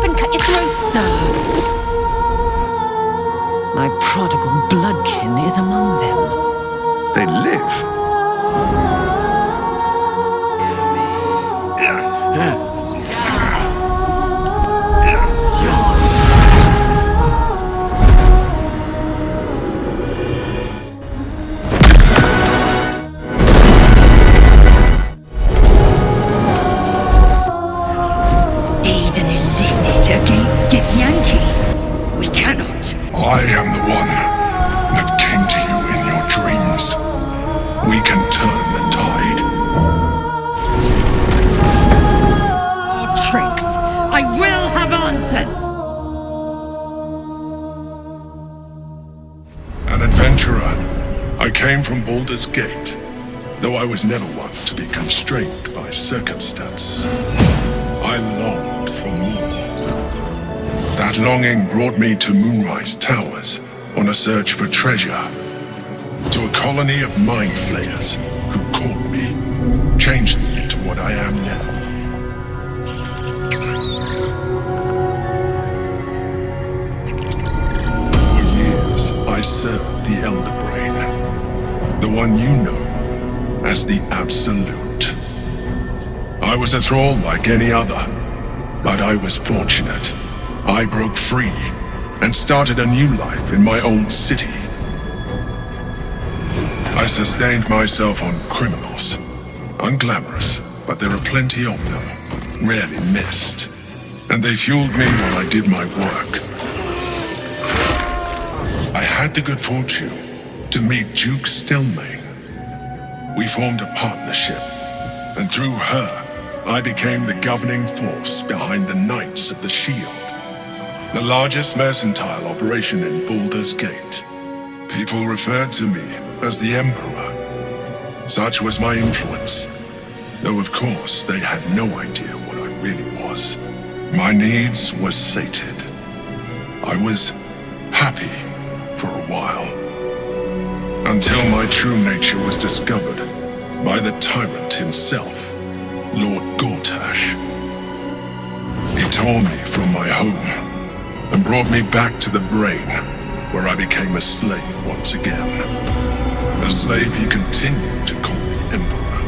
and cut your throat, sir. My prodigal bloodkin is among them. They live. Aid an lineage against Githyanki. We cannot. I am the one that came to you in your dreams. We can turn the tide. More tricks. I will have answers. An adventurer, I came from Baldur's Gate, though I was never one to be constrained by circumstance. I longed for more. That longing brought me to Moonrise Towers on a search for treasure, to a colony of mind flayers who caught me, changed me into what I am now. For years, I served the Elder Brain, the one you know as the Absolute. I was a thrall like any other, but I was fortunate. I broke free and started a new life in my old city. I sustained myself on criminals. Unglamorous, but there are plenty of them, rarely missed. And they fueled me while I did my work. I had the good fortune to meet Duke Stelmane. We formed a partnership, and through her, I became the governing force behind the Knights of the Shield, the largest mercantile operation in Baldur's Gate. People referred to me as the Emperor. Such was my influence, though of course they had no idea what I really was. My needs were sated. I was happy for a while, until my true nature was discovered by the tyrant himself, Lord Gortash. He tore me from my home and brought me back to the Brain, where I became a slave once again. A slave he continued to call me Emperor.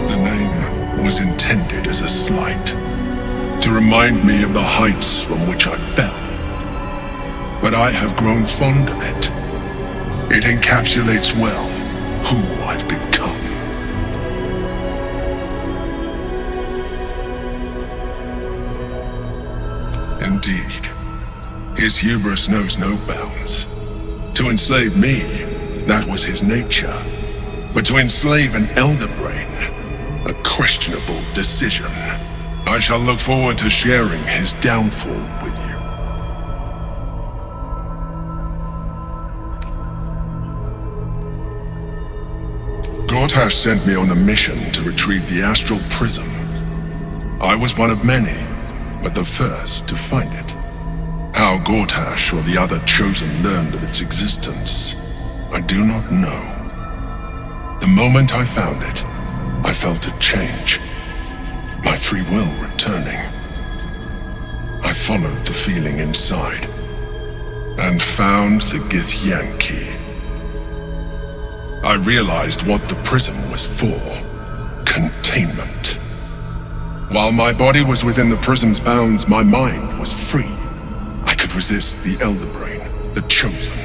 The name was intended as a slight, to remind me of the heights from which I fell. But I have grown fond of it. It encapsulates well who I've become. Indeed, his hubris knows no bounds. To enslave me, that was his nature. But to enslave an Elder Brain, a questionable decision. I shall look forward to sharing his downfall with you. Gortash sent me on a mission to retrieve the Astral Prism. I was one of many, but the first to find it. How Gortash or the other Chosen learned of its existence, I do not know. The moment I found it, I felt a change, my free will returning. I followed the feeling inside, and found the Githyanki. I realized what the prism was for: containment. While my body was within the prism's bounds, my mind was free. I could resist the Elder Brain, the Chosen.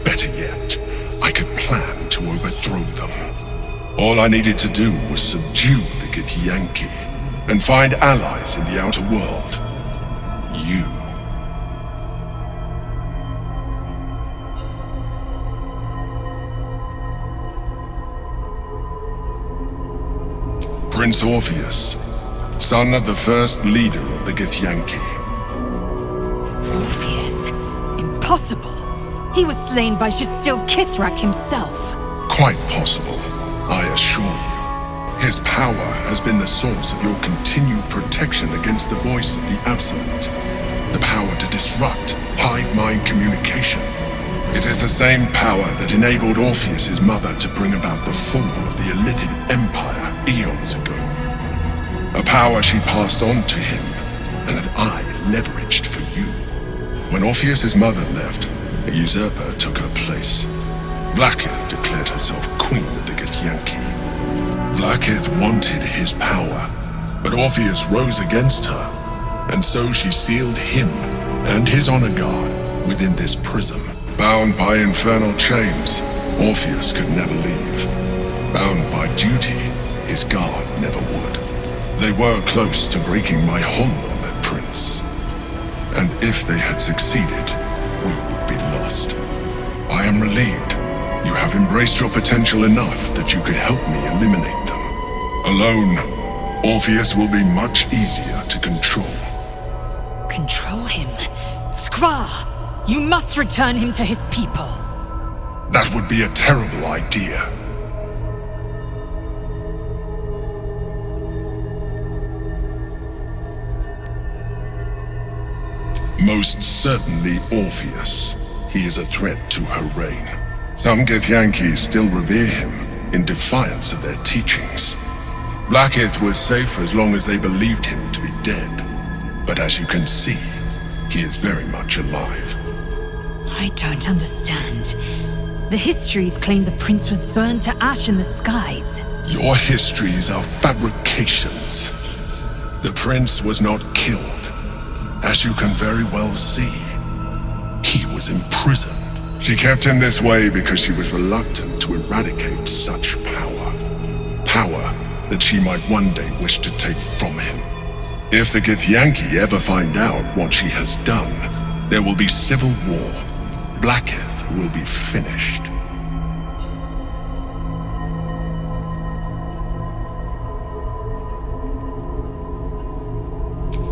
Better yet, I could plan to overthrow them. All I needed to do was subdue the Githyanki and find allies in the outer world. You. Prince Orpheus, son of the first leader of the Githyanki. Orpheus? Impossible. He was slain by Shastil Kithrak himself. Quite possible, I assure you. His power has been the source of your continued protection against the voice of the Absolute. The power to disrupt hive mind communication. It is the same power that enabled Orpheus's mother to bring about the fall of the Illithid Empire eons ago. A power she passed on to him, and that I leveraged for you. When Orpheus's mother left, a usurper took her place. Blackith declared herself queen of the Githyanki. Blackith wanted his power, but Orpheus rose against her, and so she sealed him and his honor guard within this prison. Bound by infernal chains, Orpheus could never leave. Bound by duty, his guard never would. They were close to breaking my hold on that prince. And if they had succeeded, we would be lost. I am relieved. You have embraced your potential enough that you could help me eliminate them. Alone, Orpheus will be much easier to control. Control him? Skra! You must return him to his people. That would be a terrible idea. Most certainly Orpheus. He is a threat to her reign. Some Githyanki still revere him in defiance of their teachings. Blackith was safe as long as they believed him to be dead. But as you can see, he is very much alive. I don't understand. The histories claim the prince was burned to ash in the skies. Your histories are fabrications. The prince was not killed. As you can very well see, he was imprisoned. She kept him this way because she was reluctant to eradicate such power. Power that she might one day wish to take from him. If the Githyanki ever find out what she has done, there will be civil war. Blackith will be finished.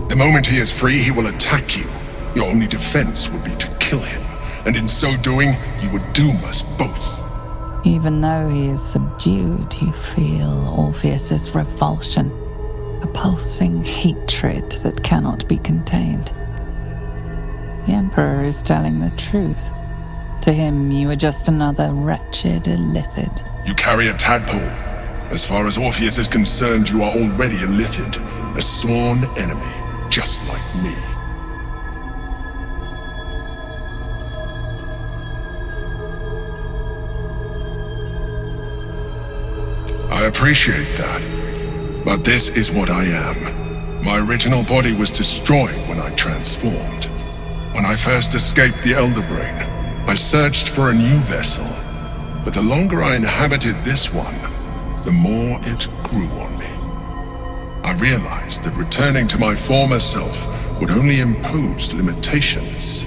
The moment he is free, he will attack you. Your only defense would be to kill him, and in so doing, you would doom us both. Even though he is subdued, you feel Orpheus's revulsion, a pulsing hatred that cannot be contained. The Emperor is telling the truth. To him, you are just another wretched illithid. You carry a tadpole. As far as Orpheus is concerned, you are already a illithid, a sworn enemy, just like me. I appreciate that, but this is what I am. My original body was destroyed when I transformed. When I first escaped the Elder Brain, I searched for a new vessel, but the longer I inhabited this one, the more it grew on me. I realized that returning to my former self would only impose limitations.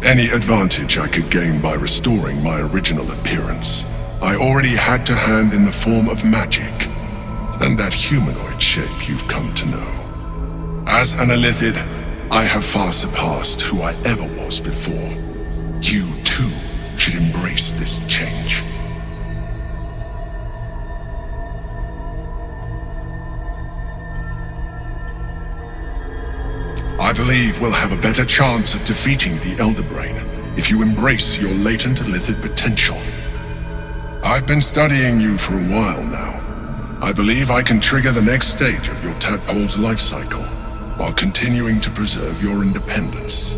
Any advantage I could gain by restoring my original appearance, I already had to hand in the form of magic, and that humanoid shape you've come to know. As an illithid, I have far surpassed who I ever was before. You, too, should embrace this change. I believe we'll have a better chance of defeating the Elder Brain if you embrace your latent illithid potential. I've been studying you for a while now. I believe I can trigger the next stage of your tadpole's life cycle while continuing to preserve your independence.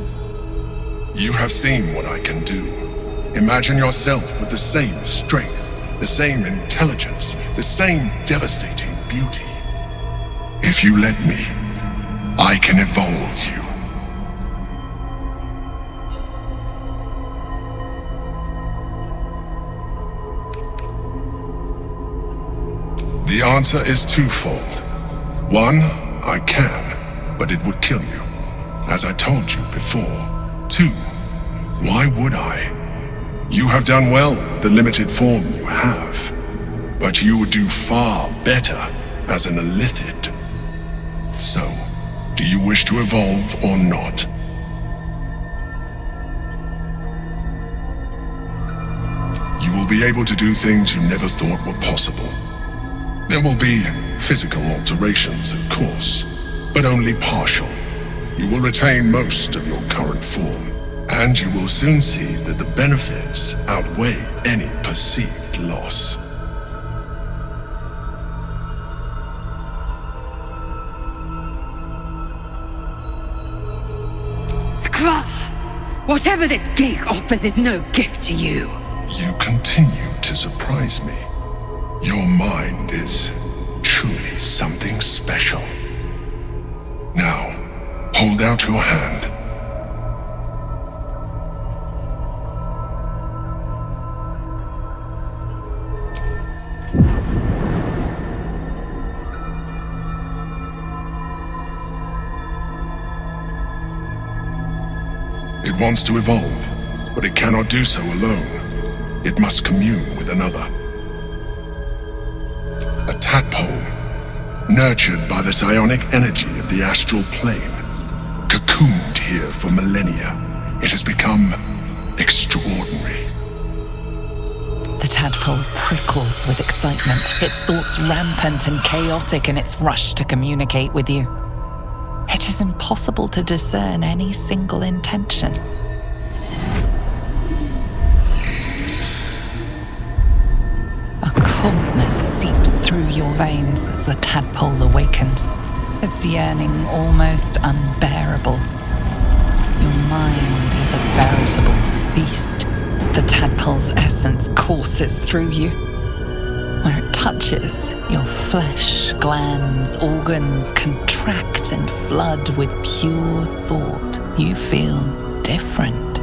You have seen what I can do. Imagine yourself with the same strength, the same intelligence, the same devastating beauty. If you let me, I can evolve you. The answer is twofold. One, I can, but it would kill you, as I told you before. Two, why would I? You have done well with the limited form you have, but you would do far better as an illithid. So, do you wish to evolve or not? You will be able to do things you never thought were possible. There will be physical alterations, of course, but only partial. You will retain most of your current form, and you will soon see that the benefits outweigh any perceived loss. Whatever this gig offers is no gift to you. You continue to surprise me. Your mind is truly something special. Now, hold out your hand. It wants to evolve, but it cannot do so alone. It must commune with another. A tadpole, nurtured by the psionic energy of the astral plane, cocooned here for millennia. It has become extraordinary. The tadpole prickles with excitement, its thoughts rampant and chaotic in its rush to communicate with you. It is impossible to discern any single intention. A coldness seeps through your veins as the tadpole awakens, its yearning almost unbearable. Your mind is a veritable feast. The tadpole's essence courses through you. Where it touches, your flesh, glands, organs contract and flood with pure thought. You feel different.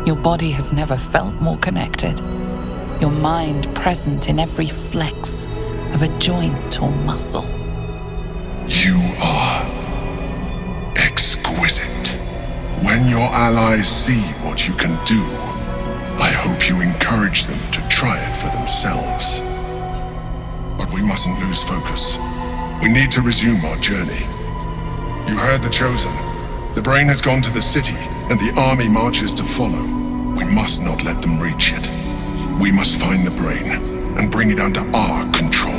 Your body has never felt more connected. Your mind present in every flex of a joint or muscle. You are exquisite. When your allies see what you can do, I hope you encourage them to try it for themselves. But we mustn't lose focus. We need to resume our journey. You heard the Chosen. The brain has gone to the city, and the army marches to follow. We must not let them reach it. We must find the brain and bring it under our control.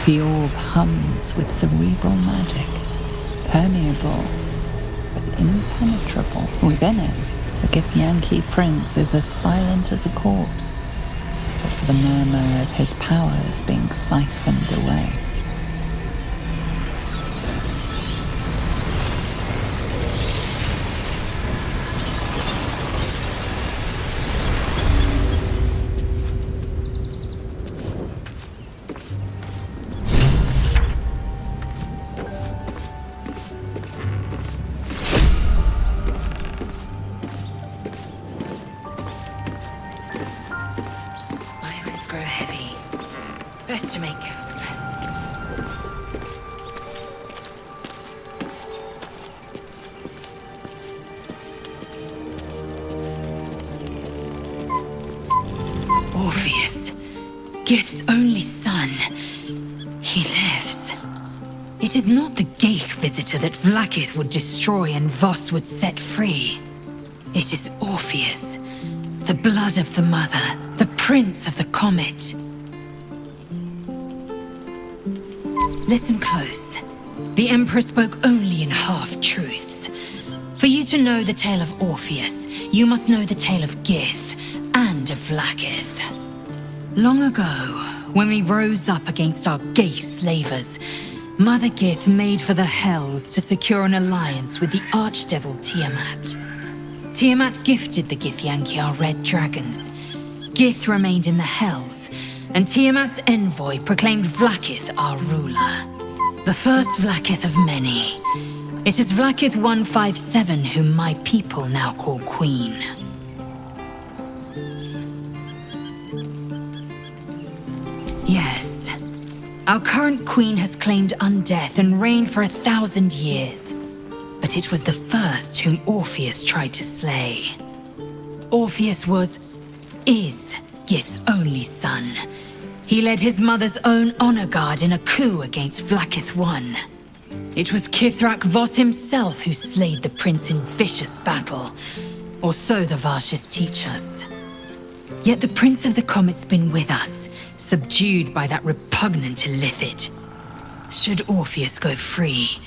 The orb hums with cerebral magic, permeable but impenetrable. Within it, the Githyanki prince is as silent as a corpse, but for the murmur of his powers being siphoned away. Best to make. Orpheus, Gith's only son. He lives. It is not the Geich visitor that Vlaakith would destroy and Voss would set free. It is Orpheus, the blood of the mother, the prince of the comet. Listen close. The Emperor spoke only in half-truths. For you to know the tale of Orpheus, you must know the tale of Gith and of Vlaakith. Long ago, when we rose up against our Geich slavers, Mother Gith made for the Hells to secure an alliance with the archdevil Tiamat. Tiamat gifted the Githyanki our red dragons. Gith remained in the Hells, and Tiamat's envoy proclaimed Vlaakith our ruler. The first Vlaakith of many. It is Vlaakith 157 whom my people now call Queen. Yes, our current Queen has claimed undeath and reigned for 1,000 years. But it was the first whom Orpheus tried to slay. Orpheus is Gith's only son. He led his mother's own honor guard in a coup against Vlaakith I. It was Kithrak Voss himself who slayed the prince in vicious battle, or so the Varshas teach us. Yet the Prince of the Comet's been with us subdued by that repugnant illithid. Should Orpheus go free,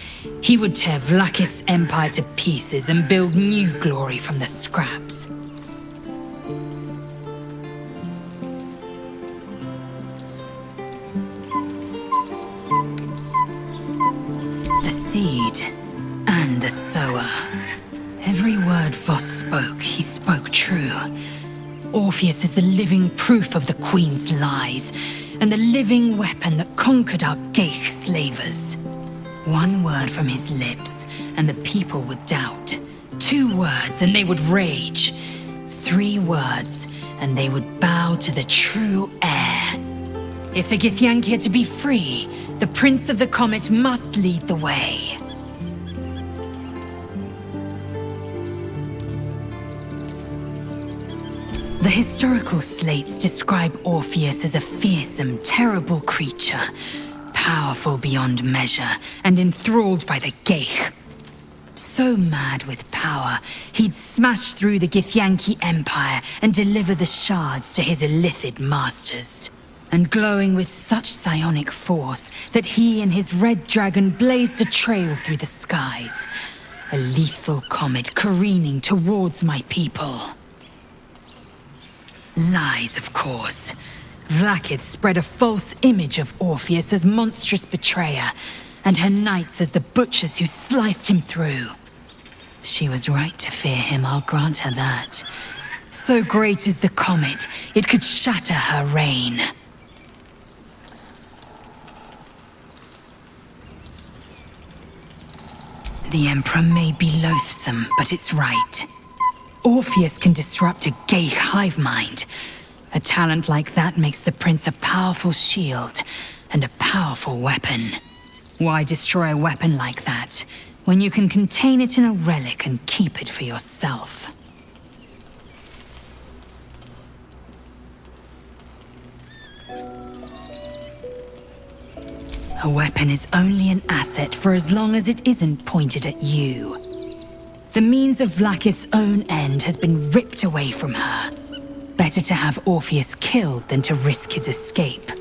he would tear Vlaakith's empire to pieces and build new glory from the scraps. The seed and the sower. Every word Voss spoke, he spoke true. Orpheus is the living proof of the Queen's lies, and the living weapon that conquered our Geich slavers. One word from his lips, and the people would doubt. 2 words, and they would rage. 3 words, and they would bow to the true heir. If the Githyanki are to be free, the Prince of the Comet must lead the way. The historical slates describe Orpheus as a fearsome, terrible creature, powerful beyond measure and enthralled by the Geich. So mad with power, he'd smash through the Githyanki Empire and deliver the shards to his illithid masters. And glowing with such psionic force that he and his red dragon blazed a trail through the skies. A lethal comet careening towards my people. Lies, of course. Vlaakith spread a false image of Orpheus as monstrous betrayer, and her knights as the butchers who sliced him through. She was right to fear him, I'll grant her that. So great is the comet, it could shatter her reign. The Emperor may be loathsome, but it's right. Orpheus can disrupt a Geich hive mind. A talent like that makes the Prince a powerful shield and a powerful weapon. Why destroy a weapon like that, when you can contain it in a relic and keep it for yourself? A weapon is only an asset for as long as it isn't pointed at you. The means of Vlaakith's own end has been ripped away from her. Better to have Orpheus killed than to risk his escape.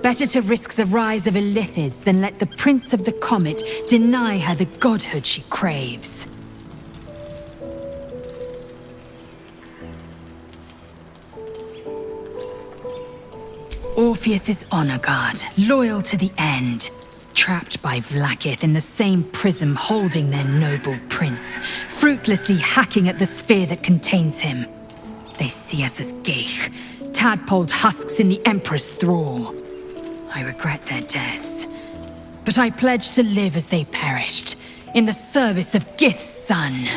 Better to risk the rise of illithids than let the Prince of the Comet deny her the godhood she craves. Orpheus is honor guard, loyal to the end. Trapped by Vlaakith in the same prism holding their noble prince, fruitlessly hacking at the sphere that contains him. They see us as Geich, tadpoled husks in the Emperor's thrall. I regret their deaths, but I pledge to live as they perished, in the service of Gith's son.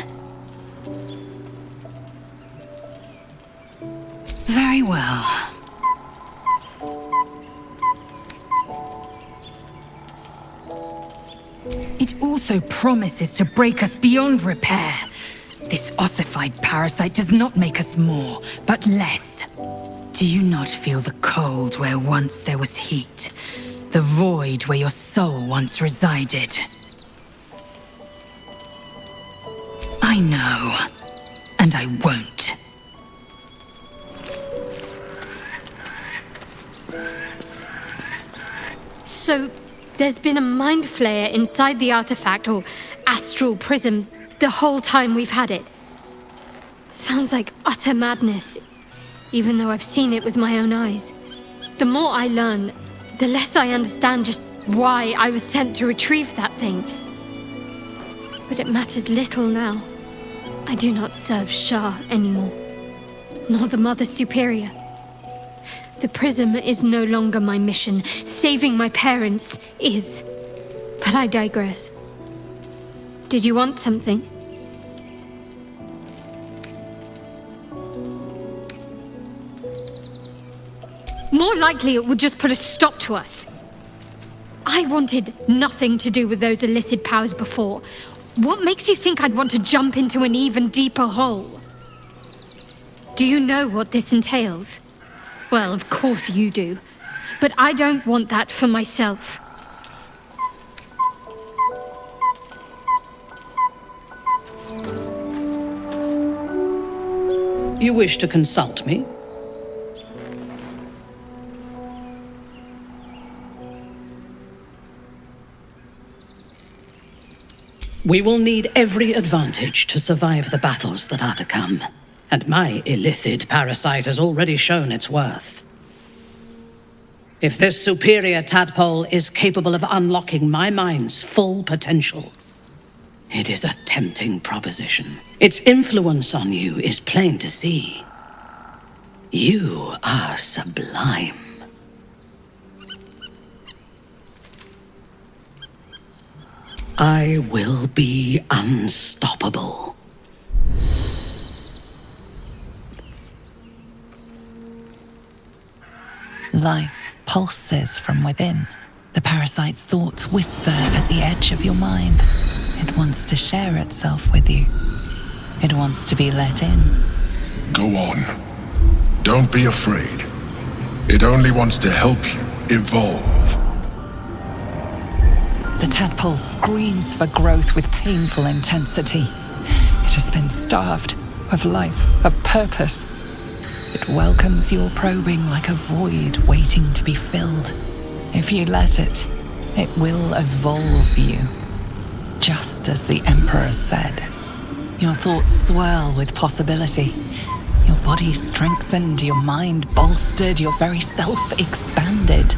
Very well. It also promises to break us beyond repair. This ossified parasite does not make us more, but less. Do you not feel the cold where once there was heat? The void where your soul once resided? I know, and I won't. So, there's been a mind flayer inside the artifact, or astral prism, the whole time we've had it. Sounds like utter madness, even though I've seen it with my own eyes. The more I learn, the less I understand just why I was sent to retrieve that thing. But it matters little now. I do not serve Shah anymore, nor the Mother Superior. The prism is no longer my mission. Saving my parents is. But I digress. Did you want something? More likely it would just put a stop to us. I wanted nothing to do with those illithid powers before. What makes you think I'd want to jump into an even deeper hole? Do you know what this entails? Well, of course you do. But I don't want that for myself. You wish to consult me? We will need every advantage to survive the battles that are to come. And my illithid parasite has already shown its worth. If this superior tadpole is capable of unlocking my mind's full potential, it is a tempting proposition. Its influence on you is plain to see. You are sublime. I will be unstoppable. Life pulses from within. The parasite's thoughts whisper at the edge of your mind. It wants to share itself with you. It wants to be let in. Go on. Don't be afraid. It only wants to help you evolve. The tadpole screams for growth with painful intensity. It has been starved of life, of purpose. It welcomes your probing like a void waiting to be filled. If you let it, it will evolve you. Just as the Emperor said. Your thoughts swirl with possibility. Your body strengthened, your mind bolstered, your very self expanded.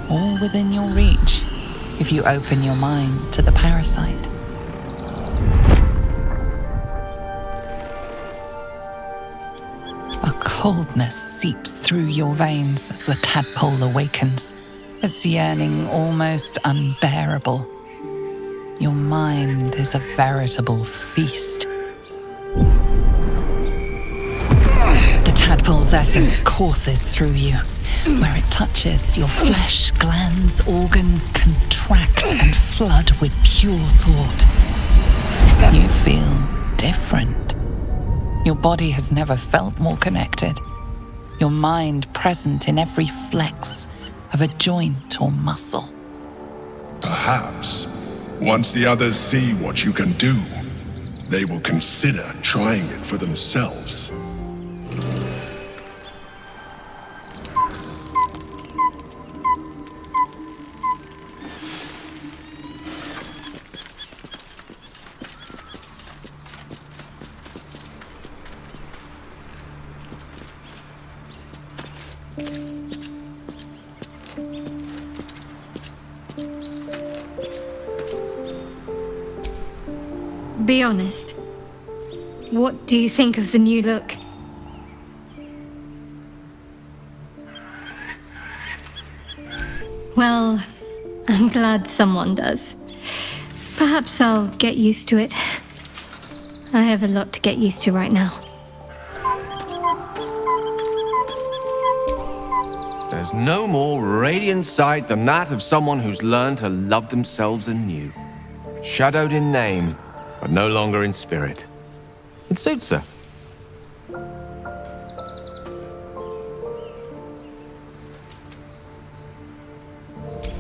All within your reach, if you open your mind to the parasite. A coldness seeps through your veins as the tadpole awakens, its yearning almost unbearable. Your mind is a veritable feast. The tadpole's essence courses through you. Where it touches, your flesh, glands, organs contract and flood with pure thought. You feel different. Your body has never felt more connected. Your mind present in every flex of a joint or muscle. Perhaps, once the others see what you can do, they will consider trying it for themselves. Be honest. What do you think of the new look? Well, I'm glad someone does. Perhaps I'll get used to it. I have a lot to get used to right now. There's no more radiant sight than that of someone who's learned to love themselves anew. Shadowed in name, but no longer in spirit. It suits her.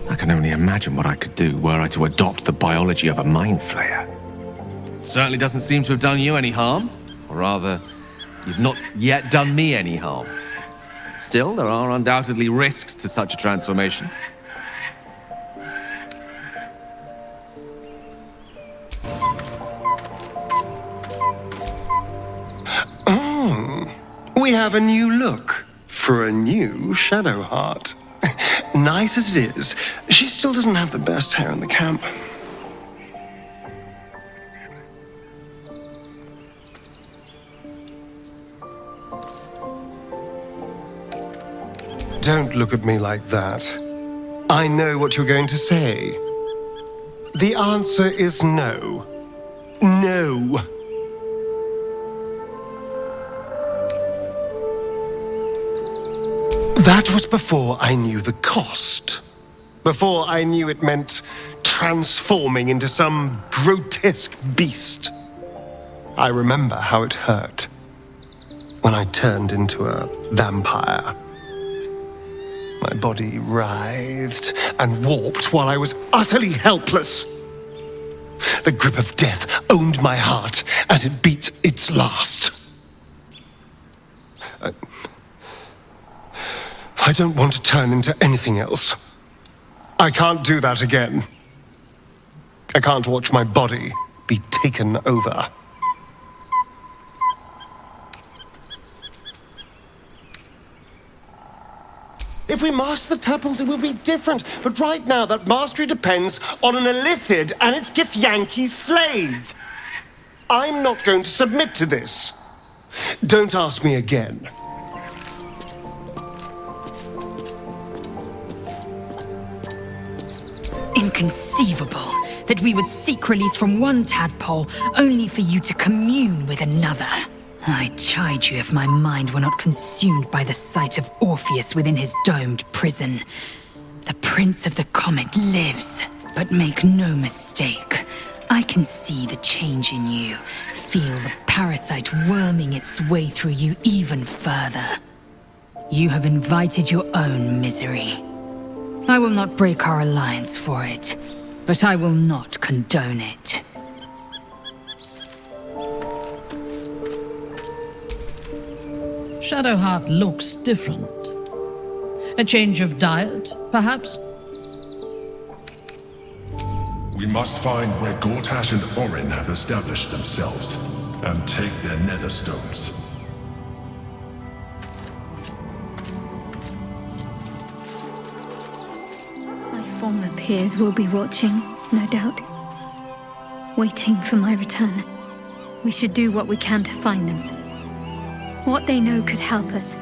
I can only imagine what I could do were I to adopt the biology of a mind flayer. It certainly doesn't seem to have done you any harm. Or rather, you've not yet done me any harm. Still, there are undoubtedly risks to such a transformation. We have a new look for a new Shadow Heart. Nice as it is, she still doesn't have the best hair in the camp. Don't look at me like that. I know what you're going to say. The answer is no. No. That was before I knew the cost. Before I knew it meant transforming into some grotesque beast. I remember how it hurt when I turned into a vampire. My body writhed and warped while I was utterly helpless. The grip of death owned my heart as it beat its last. I don't want to turn into anything else. I can't do that again. I can't watch my body be taken over. If we master the tadpoles, it will be different. But right now, that mastery depends on an Illithid and its Githyanki slave. I'm not going to submit to this. Don't ask me again. Inconceivable that we would seek release from one tadpole only for you to commune with another. I chide you if my mind were not consumed by the sight of Orpheus within his domed prison. The Prince of the Comet lives, but make no mistake. I can see the change in you, feel the parasite worming its way through you even further. You have invited your own misery. I will not break our alliance for it, but I will not condone it. Shadowheart looks different. A change of diet, perhaps? We must find where Gortash and Orin have established themselves, and take their nether stones. My former peers will be watching, no doubt. Waiting for my return. We should do what we can to find them. What they know could help us.